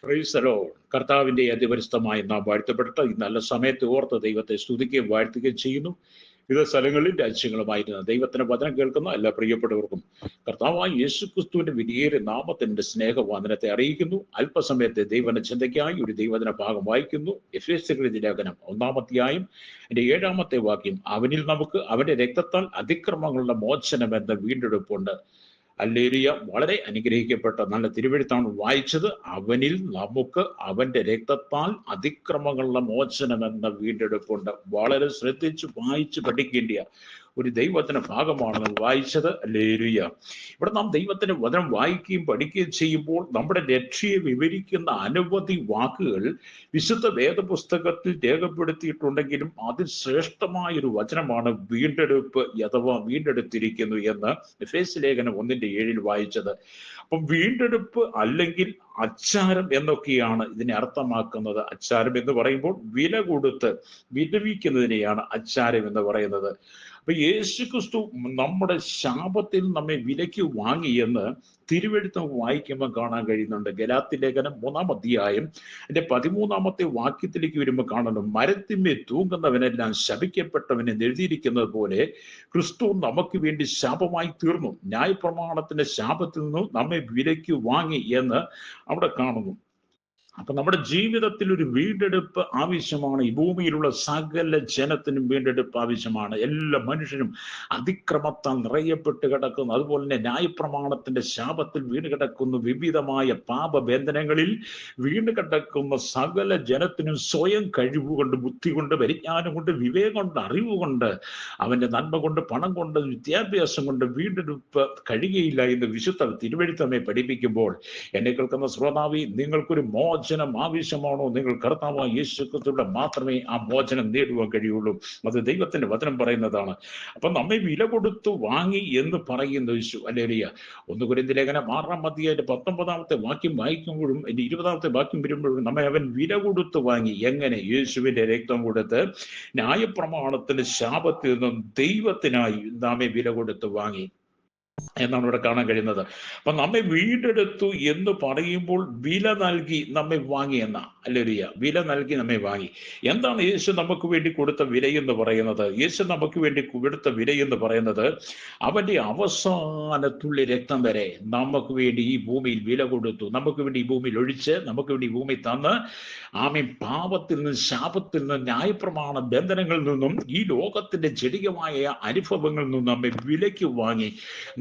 Praise the Lord. കർത്താവിന്റെ അതിപരിശുദ്ധമായ നാം വാഴ്ത്തപ്പെടട്ടെ. ഈ നല്ല സമയത്ത് ഓർത്ത് ദൈവത്തെ സ്തുതിക്കുകയും വാഴ്ത്തുകയും ചെയ്യുന്നു. വിവിധ സ്ഥലങ്ങളിൽ രാജ്യങ്ങളുമായിരുന്ന ദൈവത്തിന്റെ വചനം കേൾക്കുന്ന എല്ലാ പ്രിയപ്പെട്ടവർക്കും കർത്താവായ യേശുക്രിസ്തുവിന്റെ വിലയേറിയ നാമത്തിന്റെ സ്നേഹവന്ദനത്തെ അറിയിക്കുന്നു. അല്പസമയത്തെ ദൈവന ചിന്തയ്ക്കായി ഒരു ദൈവവചന ഭാഗം വായിക്കുന്നു. എഫേസ്യരുടെ ലേഖനം 1-ാം അധ്യായം 7-ാമത്തെ വാക്യം. അവനിൽ നമുക്ക് അവന്റെ രക്തത്താൽ അതിക്രമങ്ങളുടെ മോചനം എന്ന വീണ്ടെടുപ്പുണ്ട്. ഹല്ലേലൂയ. വളരെ അനുഗ്രഹിക്കപ്പെട്ട നല്ല തിരുവെഴുത്താണ് വായിച്ചത്. അവനിൽ നമുക്ക് അവന്റെ രക്തത്താൽ അതിക്രമങ്ങളുടെ മോചനം എന്ന വീണ്ടെടുപ്പുണ്ട്. വളരെ ശ്രദ്ധിച്ച് വായിച്ച് പഠിക്കേണ്ട ഒരു ദൈവവചന ഭാഗമാണ് നമ്മൾ വായിച്ചത്. ഹല്ലേലൂയ. ഇവിടെ നാം ദൈവത്തിന്റെ വചനം വായിക്കുകയും പഠിക്കുകയും ചെയ്യുമ്പോൾ നമ്മുടെ രക്ഷയെ വിവരിക്കുന്ന അനവധി വാക്കുകൾ വിശുദ്ധ വേദപുസ്തകത്തിൽ രേഖപ്പെടുത്തിയിട്ടുണ്ടെങ്കിലും അതിൽ ശ്രേഷ്ഠമായൊരു വചനമാണ് വീണ്ടെടുപ്പ് അഥവാ വീണ്ടെടുത്തിരിക്കുന്നു എന്ന് എഫേസ്യ ലേഖനം 1-7 വായിച്ചത്. അപ്പം വീണ്ടെടുപ്പ് അല്ലെങ്കിൽ അച്ചാരം എന്നൊക്കെയാണ് ഇതിനെ അർത്ഥമാക്കുന്നത്. അച്ചാരം എന്ന് പറയുമ്പോൾ വില കൊടുത്ത് വിടുവിക്കുന്നതിനെയാണ് അച്ചാരം എന്ന് പറയുന്നത്. അപ്പൊ യേശുക്രിസ്തു നമ്മുടെ ശാപത്തിൽ നമ്മെ വിലയ്ക്ക് വാങ്ങിയെന്ന് തിരുവെഴുത്തം വായിക്കുമ്പോൾ കാണാൻ കഴിയുന്നുണ്ട്. ഗലാത്യ ലേഖനം 3-ാം അധ്യായം 13-ാമത്തെ വാക്യത്തിലേക്ക് വരുമ്പോൾ കാണുന്നു, മരത്തിന്മേൽ തൂങ്ങുന്നവനെല്ലാം ശപിക്കപ്പെട്ടവനെന്ന് എഴുതിയിരിക്കുന്നത് പോലെ ക്രിസ്തു നമുക്ക് വേണ്ടി ശാപമായി തീർന്നു, ന്യായപ്രമാണത്തിന്റെ ശാപത്തിൽ നിന്നും നമ്മെ വിലയ്ക്ക് വാങ്ങി എന്ന് അവിടെ കാണുന്നു. അപ്പൊ നമ്മുടെ ജീവിതത്തിൽ ഒരു വീണ്ടെടുപ്പ് ആവശ്യമാണ്. ഈ ഭൂമിയിലുള്ള സകല ജനത്തിനും വീണ്ടെടുപ്പ് ആവശ്യമാണ്. എല്ലാ മനുഷ്യരും അതിക്രമത്താൽ നിറയപ്പെട്ട് കിടക്കുന്നു. അതുപോലെ തന്നെ ന്യായപ്രമാണത്തിന്റെ ശാപത്തിൽ വീണ് കിടക്കുന്നു. വിവിധമായ പാപബന്ധനങ്ങളിൽ വീണ് കിടക്കുന്ന സകല ജനത്തിനും സ്വയം കഴിവുകൊണ്ട്, ബുദ്ധി കൊണ്ട്, പരിജ്ഞാനം കൊണ്ട്, വിവേകം കൊണ്ട്, അറിവ് കൊണ്ട്, അവന്റെ നന്മ കൊണ്ട്, പണം കൊണ്ട്, വിദ്യാഭ്യാസം കൊണ്ട് വീണ്ടെടുപ്പ് കഴിയുകയില്ല എന്ന് വിശുദ്ധ തിരുവെഴുത്തമ്മയെ പഠിപ്പിക്കുമ്പോൾ എന്നെ കേൾക്കുന്ന ശ്രോതാവി, നിങ്ങൾക്കൊരു മോചനം ആവശ്യമാണോ? നിങ്ങൾ കർത്താവായ യേശുക്രിസ്തുവിലൂടെ മാത്രമേ ആ മോചനം നേടുവാൻ കഴിയുള്ളൂ. അത് ദൈവത്തിന്റെ വചനം പറയുന്നതാണ്. അപ്പൊ നമ്മെ വില കൊടുത്തു വാങ്ങി എന്ന് പറയുന്ന യേശു. ഹല്ലേലൂയ. 1 കൊരിന്ത്യർ ലേഖനം 6-ാം അധ്യായം 19-ാമത്തെ വാക്യം വായിക്കുമ്പോഴും 20-ാമത്തെ വാക്യം വരുമ്പോഴും നമ്മെ അവൻ വില കൊടുത്തു വാങ്ങി. എങ്ങനെ? യേശുവിന്റെ രക്തം കൊടുത്ത് ന്യായപ്രമാണത്തിന്റെ ശാപത്തിൽ നിന്നും ദൈവത്തിനായി നമ്മെ വില കൊടുത്തു വാങ്ങി എന്നാണ് ഇവിടെ കാണാൻ കഴിയുന്നത്. അപ്പൊ നമ്മെ വീണ്ടെടുത്തു എന്ന് പറയുമ്പോൾ വില നൽകി നമ്മെ വാങ്ങി എന്ന. ഹല്ലേലൂയ. വില നൽകി നമ്മെ വാങ്ങി. എന്താണ് യേശു നമുക്ക് വേണ്ടി കൊടുത്ത വിലയെന്ന് പറയുന്നത്? യേശു നമുക്ക് വേണ്ടി കൊടുത്ത വിലയെന്ന് പറയുന്നത് അവന്റെ അവസാനത്തുള്ളി രക്തം വരെ നമുക്ക് വേണ്ടി ഈ ഭൂമിയിൽ വില കൊടുത്തു. നമുക്ക് വേണ്ടി ഈ ഭൂമിയിൽ ഒഴിച്ച്, നമുക്ക് വേണ്ടി ഈ ഭൂമി തന്ന് ആമേൻ പാപത്തിൽ നിന്നും, ശാപത്തിൽ നിന്നും, ന്യായപ്രമാണ ബന്ധനങ്ങളിൽ നിന്നും, ഈ ലോകത്തിന്റെ ജടികമായ അനുഭവങ്ങളിൽ നിന്നും നമ്മെ വിലയ്ക്ക് വാങ്ങി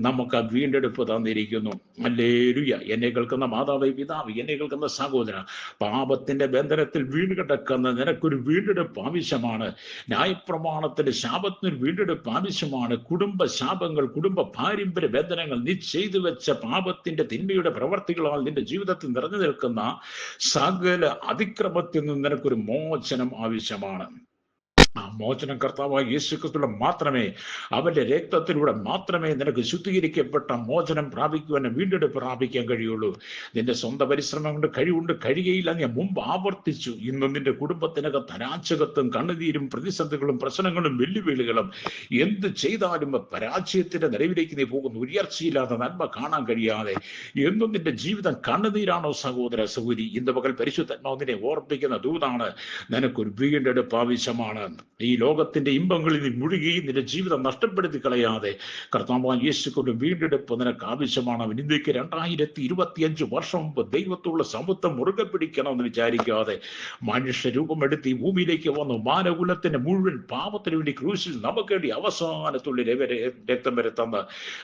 നമുക്ക് ആ വീണ്ടെടുപ്പ് തന്നിരിക്കുന്നു. ഹല്ലേലൂയ. എന്നെ കേൾക്കുന്ന മാതാവേ, പിതാവ്, എന്നെ കേൾക്കുന്ന സഹോദര, പാപത്തിന്റെ ബന്ധനത്തിൽ വീണ് കിടക്കുന്ന നിനക്കൊരു വീണ്ടെടുപ്പ് ആവശ്യമാണ്. ന്യായപ്രമാണത്തിന്റെ ശാപത്തിനൊരു വീണ്ടെടുപ്പ് ആവശ്യമാണ്. കുടുംബ ശാപങ്ങൾ, കുടുംബ പാരമ്പര്യ ബന്ധനങ്ങൾ, നീ ചെയ്തു വെച്ച പാപത്തിന്റെ തിന്മയുടെ പ്രവർത്തികളാൽ നിന്റെ ജീവിതത്തിൽ നിറഞ്ഞു നിൽക്കുന്ന സകല അതിക്രമത്തിൽ നിന്ന് നിനക്കൊരു മോചനം ആവശ്യമാണ്. ആ മോചനം കർത്താവായ യേശുക്രിസ്തുവിലൂടെ മാത്രമേ, അവന്റെ രക്തത്തിലൂടെ മാത്രമേ നിനക്ക് ശുദ്ധീകരിക്കപ്പെട്ട മോചനം പ്രാപിക്കുവാൻ, വീണ്ടെടുപ്പ് പ്രാപിക്കാൻ കഴിയുള്ളൂ. നിന്റെ സ്വന്തം പരിശ്രമം കൊണ്ട് കഴിയുകയില്ല. ഞാൻ മുമ്പ് ആവർത്തിച്ചു. ഇന്നും നിന്റെ കുടുംബത്തിനകത്ത് അരാജകത്വം, കണ്ണുനീരും, പ്രതിസന്ധികളും, പ്രശ്നങ്ങളും, വെല്ലുവിളികളും, എന്ത് ചെയ്താലും പരാജയത്തിന്റെ നിലവിലേക്ക് നീ പോകുന്നു. ഉയർച്ചയില്ലാതെ, നന്മ കാണാൻ കഴിയാതെ എന്നും നിന്റെ ജീവിതം കണ്ണുനീരാണോ സഹോദര, സഹോദരി? ഇന്ന് പകൽ പരിശുദ്ധാത്മാവ് നിന്നെ ഓർപ്പിക്കുന്ന ദൂതാണ്, നിനക്കൊരു വീണ്ടെടുപ്പ് ആവശ്യമാണ്. ഈ ലോകത്തിന്റെ ഇമ്പങ്ങളിൽ നീ മുഴുകി നിന്റെ ജീവിതം നഷ്ടപ്പെടുത്തി കളയാതെ കർത്താവായ യേശുക്കൊണ്ട് വീണ്ടെടുപ്പ് നിനക്ക് ആവശ്യമാണ്. അവൻ ഇന്ത്യക്ക് 2025 വർഷം മുമ്പ് ദൈവത്തോടുള്ള സമത്വം മുറുകെ പിടിക്കണമെന്ന് വിചാരിക്കാതെ മനുഷ്യ രൂപമെടുത്ത് ഈ ഭൂമിയിലേക്ക് വന്നു. മാനകുലത്തിന്റെ മുഴുവൻ പാപത്തിന് വേണ്ടി ക്രൂശിൽ നമുക്ക് വേണ്ടി അവസാനത്തുള്ളിൽ രക്തം വരെ തന്ന്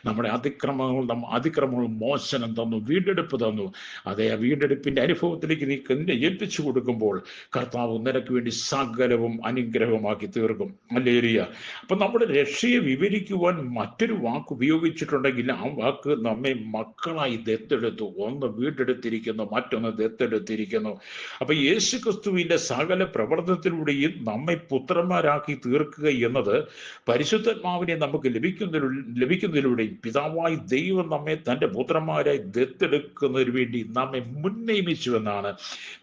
നമ്മുടെ അതിക്രമങ്ങൾ മോചനം തന്നു, വീണ്ടെടുപ്പ് തന്നു. അതേ ആ വീണ്ടെടുപ്പിന്റെ അനുഭവത്തിലേക്ക് നീ നിന്നെ ഏൽപ്പിച്ചു കൊടുക്കുമ്പോൾ കർത്താവ് നിനക്ക് വേണ്ടി സകലവും അനുഗ്രഹമാക്കി തീർക്കും. ഹല്ലേലൂയ. അപ്പൊ നമ്മുടെ രക്ഷയെ വിവരിക്കുവാൻ മറ്റൊരു വാക്ക് ഉപയോഗിച്ചിട്ടുണ്ടെങ്കിൽ ആ വാക്ക് നമ്മെ മക്കളായി ദത്തെടുത്തു. ഒന്ന് വീണ്ടെടുത്തിരിക്കുന്നു, മറ്റൊന്ന് ദത്തെടുത്തിരിക്കുന്നു. അപ്പൊ യേശുക്രിസ്തുവിന്റെ സകല പ്രവർത്തനത്തിലൂടെയും നമ്മെ പുത്രന്മാരാക്കി തീർക്കുക എന്നത് പരിശുദ്ധാത്മാവിനെ നമുക്ക് ലഭിക്കുന്നതിലൂടെയും പിതാവായി ദൈവം നമ്മെ തന്റെ പുത്രന്മാരായി ദത്തെടുക്കുന്നതിന് വേണ്ടി നമ്മെ മുൻനിയമിച്ചു എന്നാണ്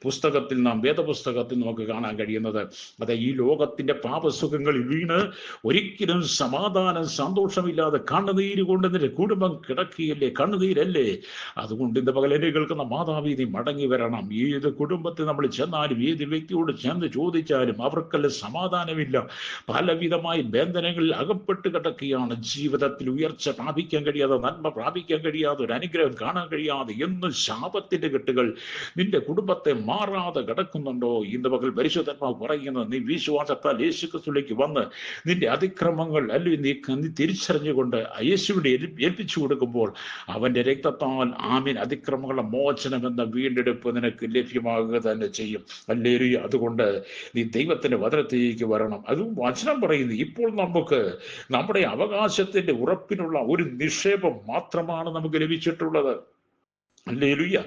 പുസ്തകത്തിൽ, നാം വേദപുസ്തകത്തിൽ നമുക്ക് കാണാൻ കഴിയുന്നത്. അതെ, ഈ ലോകത്തിന്റെ പാപസുഖങ്ങളിൽ വീണ് ഒരിക്കലും സമാധാനം സന്തോഷമില്ലാതെ കണ്ണുനീര് കൊണ്ട് നിന്റെ കുടുംബം കിടക്കുകയല്ലേ, കണ്ണുനീരല്ലേ? അതുകൊണ്ട് ഇന്ന് പകൽ എന്നെ കേൾക്കുന്ന മാതാവി, നീ മടങ്ങി വരണം. ഏത് കുടുംബത്തിൽ നമ്മൾ ചെന്നാലും, ഏത് വ്യക്തിയോട് ചെന്ന് ചോദിച്ചാലും അവർക്കെല്ലാം സമാധാനമില്ല. പലവിധമായ ബന്ധനങ്ങളിൽ അകപ്പെട്ട് കിടക്കുകയാണ്. ജീവിതത്തിൽ ഉയർച്ച പ്രാപിക്കാൻ കഴിയാതെ, നന്മ പ്രാപിക്കാൻ കഴിയാതെ, ഒരു അനുഗ്രഹം കാണാൻ കഴിയാതെ എന്നും ശാപത്തിന്റെ കെട്ടുകൾ നിന്റെ കുടുംബത്തെ മാറാതെ കിടക്കുന്നുണ്ടോ? ഇന്ന് പകൽ പരിശുദ്ധാത്മാവ് പറയുന്നത്, നീ വിശ്വാസത്താൽ യേശുക്രിസ്തുവിലേക്ക് വന്ന് നിന്റെ അതിക്രമങ്ങൾ അല്ലെങ്കിൽ നീ തിരിച്ചറിഞ്ഞുകൊണ്ട് യേശുവിനെ ഏൽപ്പിച്ചു കൊടുക്കുമ്പോൾ അവന്റെ രക്തത്താൽ ആമീൻ അതിക്രമങ്ങളുടെ മോചനം എന്ന വീണ്ടെടുപ്പ് നിനക്ക് ലഭ്യമാകുക തന്നെ ചെയ്യും. ഹല്ലേലൂയ. അതുകൊണ്ട് നീ ദൈവത്തിന്റെ വചനത്തിലേക്ക് വരണം. അതും വചനം പറയുന്നു, ഇപ്പോൾ നമുക്ക് നമ്മുടെ അവകാശത്തിന്റെ ഉറപ്പിനുള്ള ഒരു നിക്ഷേപം മാത്രമാണ് നമുക്ക് ലഭിച്ചിട്ടുള്ളത്. ഹല്ലേലൂയ.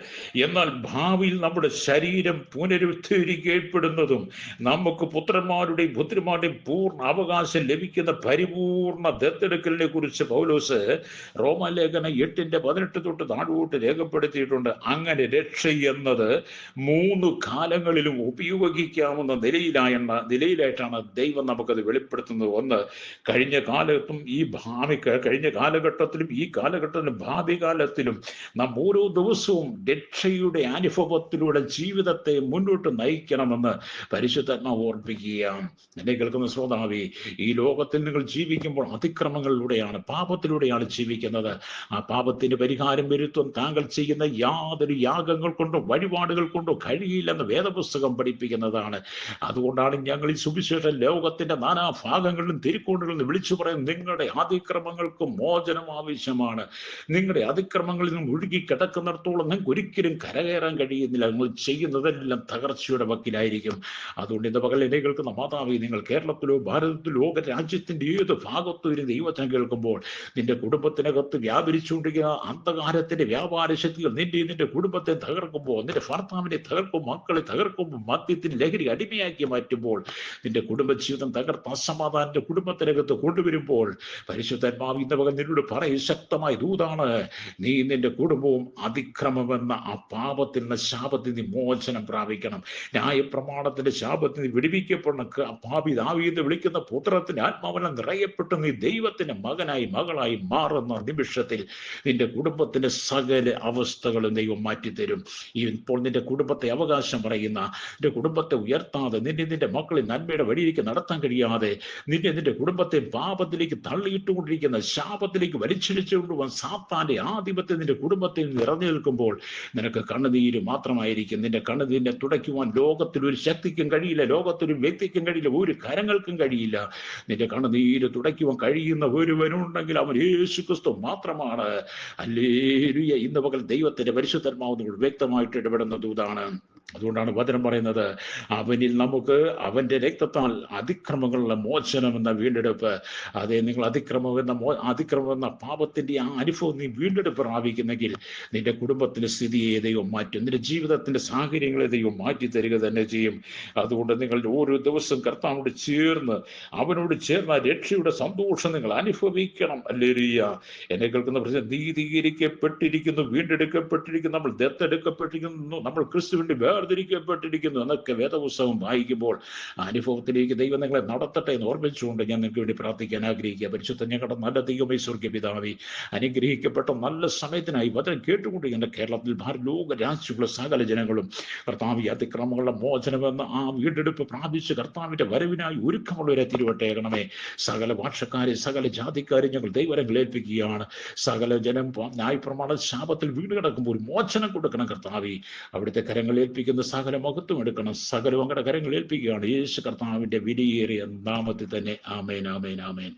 എന്നാൽ ഭാവിയിൽ നമ്മുടെ ശരീരം പുനരുദ്ധരിക്കപ്പെടുന്നതും നമുക്ക് പുത്രന്മാരുടെയും പുത്രിമാരുടെയും പൂർണ്ണ അവകാശം ലഭിക്കുന്ന പരിപൂർണ ദത്തെടുക്കലിനെ കുറിച്ച് പൗലോസ് റോമാലേഖനം 8:18 തൊട്ട് താഴോട്ട് രേഖപ്പെടുത്തിയിട്ടുണ്ട്. അങ്ങനെ രക്ഷ എന്നത് 3 കാലങ്ങളിലും ഉപയോഗിക്കാവുന്ന നിലയിലായിട്ടാണ് ദൈവം നമുക്കത് വെളിപ്പെടുത്തുന്നത്. ഒന്ന്, കഴിഞ്ഞ കാലത്തും കഴിഞ്ഞ കാലഘട്ടത്തിലും ഈ കാലഘട്ടത്തിലും ഭാവി കാലത്തിലും നാം ഓരോ ദിവസവും രക്ഷയുടെ അനുഭവത്തിലൂടെ ജീവിതത്തെ മുന്നോട്ട് നയിക്കണമെന്ന് പരിശുദ്ധാത്മാവ് ഓർപ്പിക്കുകയാണ്. എന്നെ കേൾക്കുന്ന ശ്രോതാവേ, ഈ ലോകത്തിൽ നിങ്ങൾ ജീവിക്കുമ്പോൾ അതിക്രമങ്ങളിലൂടെയാണ്, പാപത്തിലൂടെയാണ് ജീവിക്കുന്നത്. ആ പാപത്തിന് പരിഹാരം വരുത്തുവാൻ താങ്കൾ ചെയ്യുന്ന യാതൊരു യാഗങ്ങൾ കൊണ്ടോ വഴിപാടുകൾ കൊണ്ടോ കഴിയില്ലെന്ന് വേദപുസ്തകം പഠിപ്പിക്കുന്നതാണ്. അതുകൊണ്ടാണ് ഞങ്ങൾ ഈ സുവിശേഷം ലോകത്തിന്റെ നാനാഭാഗങ്ങളിലും തിരുക്കോണുകളിലും വിളിച്ചു പറയുന്നത്, നിങ്ങളുടെ അതിക്രമങ്ങൾക്ക് മോചനം ആവശ്യമാണ്. നിങ്ങളുടെ അതിക്രമങ്ങളിൽ നിന്നും ഒഴുകി കിടക്കുന്നിടത്തോളം നിങ്ങൾക്ക് ഒരിക്കലും കരകയറാൻ കഴിയുന്നില്ല. നിങ്ങൾ ചെയ്യുന്നതെല്ലാം തകർച്ചയുടെ വക്കിലായിരിക്കും. അതുകൊണ്ട് ഇന്ന് പകൽ എന്നെ കേൾക്കുന്ന മാതാവി, നിങ്ങൾ കേരളത്തിലോ ഭാരതത്തിലോ ലോക രാജ്യത്തിന്റെ ഏത് ഭാഗത്തോ ഒരു ദൈവവചനം കേൾക്കുമ്പോൾ നിന്റെ കുടുംബത്തിനകത്ത് വ്യാപരിച്ചുകൊണ്ടിരിക്കുന്ന അന്ധകാരത്തിന്റെ വ്യാപാര ശക്തികൾ നിന്റെ കുടുംബത്തെ തകർക്കുമ്പോൾ, നിന്റെ ഭർത്താവിനെ തകർക്കും, മക്കളെ തകർക്കുമ്പോൾ, മദ്യത്തിന് ലഹരി അടിമയാക്കി മാറ്റുമ്പോൾ, നിന്റെ കുടുംബജീവിതം തകർത്ത് അസമാധാനത്തിന്റെ കുടുംബത്തിനകത്ത് കൊണ്ടുവരുമ്പോൾ, പരിശുദ്ധാത്മാവ് ഇന്ന് പകൽ നിന്നോട് പറയും, ശക്തമായ ദൂതാണ്, നീ നിന്റെ കുടുംബവും അതിക്രമമെന്ന ആ പാപത്തിൽ നിന്ന് ശാപത്തിൽ നീ മോചനം പ്രാപിക്കണം. ന്യായപ്രമാണത്തിന്റെ ശാപത്തിൽ നീ വിടുവിക്കപ്പെടണം. പാപി ദാവീദ് വിളിക്കുന്ന പുത്രത്തിന്റെ ആത്മാവെല്ലാം നിറയപ്പെട്ട് നീ ദൈവത്തിന്റെ മകനായി മകളായി മാറുന്ന നിമിഷത്തിൽ നിന്റെ കുടുംബത്തിന്റെ സകല അവസ്ഥകളും ദൈവം മാറ്റിത്തരും. ഇപ്പോൾ നിന്റെ കുടുംബത്തെ അവകാശം പറയുന്ന, നിന്റെ കുടുംബത്തെ ഉയർത്താതെ, നിന്റെ മക്കളെ നന്മയുടെ വഴിയിലേക്ക് നടത്താൻ കഴിയാതെ, നിന്റെ കുടുംബത്തെ പാപത്തിലേക്ക് തള്ളിയിട്ടുകൊണ്ടിരിക്കുന്ന, ശാപത്തിലേക്ക് വലിച്ചിടിച്ചുകൊണ്ടുപോകാൻ സാത്താന്റെ ആധിപത്യം നിന്റെ കുടുംബത്തിൽ നിറഞ്ഞു നിൽക്കുമ്പോൾ നിനക്ക് കണ്ണുനീര് മാത്രമായിരിക്കും. നിന്റെ കണ്ണുനീരിനെ തുടയ്ക്കുവാൻ ലോകത്തിൽ ഒരു ശക്തിക്കും കഴിയില്ല, ലോകത്തൊരു വ്യക്തിക്കും കഴിയില്ല, ഒരു കരങ്ങൾക്കും കഴിയില്ല. നിന്റെ കണ്ണുനീര് തുടയ്ക്കുവാൻ കഴിയുന്ന ഒരുവനുണ്ടെങ്കിൽ അവൻ യേശുക്രിസ്തു മാത്രമാണ്. ഹല്ലേലൂയ. ഇന്ന് പകൽ ദൈവത്തിന്റെ പരിശുദ്ധാത്മാവ് വ്യക്തമായിട്ട് ഇടപെടുന്ന ദൂതാണ്. അതുകൊണ്ടാണ് വചനം പറയുന്നത്, അവനിൽ നമുക്ക് അവന്റെ രക്തത്താൽ അതിക്രമങ്ങളുടെ മോചനം എന്ന വീണ്ടെടുപ്പ്. അതെ, നിങ്ങൾ അതിക്രമം എന്ന പാപത്തിന്റെ ആ അനുഭവം നീ വീണ്ടെടുപ്പ് പ്രാപിക്കുന്നെങ്കിൽ നിന്റെ കുടുംബത്തിന്റെ സ്ഥിതിയെ ദൈവം മാറ്റും, നിന്റെ ജീവിതത്തിന്റെ സാഹചര്യങ്ങളെ ദൈവം മാറ്റി തരിക തന്നെ ചെയ്യും. അതുകൊണ്ട് നിങ്ങൾ ഓരോ ദിവസവും കർത്താവിനോട് ചേർന്ന്, അവനോട് ചേർന്ന രക്ഷയുടെ സന്തോഷം നിങ്ങൾ അനുഭവിക്കണം. ഹല്ലേലൂയ. എന്നെ കേൾക്കുന്ന പ്രശ്നം, നീതീകരിക്കപ്പെട്ടിരിക്കുന്നു, വീണ്ടെടുക്കപ്പെട്ടിരിക്കുന്നു, നമ്മൾ ദത്തെടുക്കപ്പെട്ടിരിക്കുന്നു, നമ്മൾ ക്രിസ്തുവിന്റെ വേർതിരിക്കപ്പെട്ടിരിക്കുന്നു എന്നൊക്കെ വേദപുസ്തകം വായിക്കുമ്പോൾ അനുഭവത്തിലേക്ക് ദൈവം നിങ്ങളെ നടത്തട്ടെ എന്ന് ഓർമ്മിച്ചുകൊണ്ട് ഞാൻ നിങ്ങൾക്ക് വേണ്ടി പ്രാർത്ഥിക്കാൻ ആഗ്രഹിക്കുക. പരിശുദ്ധ ഞങ്ങളുടെ നല്ല ദൈവമേ, സ്വർഗ്ഗീയ പിതാവേ, അനുഗ്രഹിക്കപ്പെട്ട നല്ല സമയത്തിനായി വചനം കേട്ടുകൊണ്ടിരിക്കുന്ന കേരളത്തിൽ ലോക രാജ്യമുള്ള സകല ജനങ്ങളും കർത്താവ് അതിക്രമങ്ങളുടെ മോചനമെന്ന ആ വീണ്ടെടുപ്പ് പ്രാപിച്ച് കർത്താവിന്റെ വരവിനായി ഒരുക്കമുള്ളവരെ തിരുവട്ടേകണമേ. സകല ഭാഷക്കാരെ, സകല ജാതിക്കാരെ ഞങ്ങൾ ദൈവരങ്ങൾ ഏൽപ്പിക്കുകയാണ്. സകല ജനം ന്യായപ്രമാണ ശാപത്തിൽ വീണ് കിടക്കുമ്പോൾ മോചനം കൊടുക്കണം കർത്താവേ. അവിടുത്തെ കരങ്ങൾ ഏൽപ്പിക്കുന്ന സകല മഹത്വം എടുക്കണം. സകലവും അങ്ങയുടെ കരങ്ങൾ ഏൽപ്പിക്കുകയാണ് യേശു കർത്താവിന്റെ വിലയേറിയ നാമത്തിൽ തന്നെ. ആമേൻ, ആമേൻ, ആമേൻ.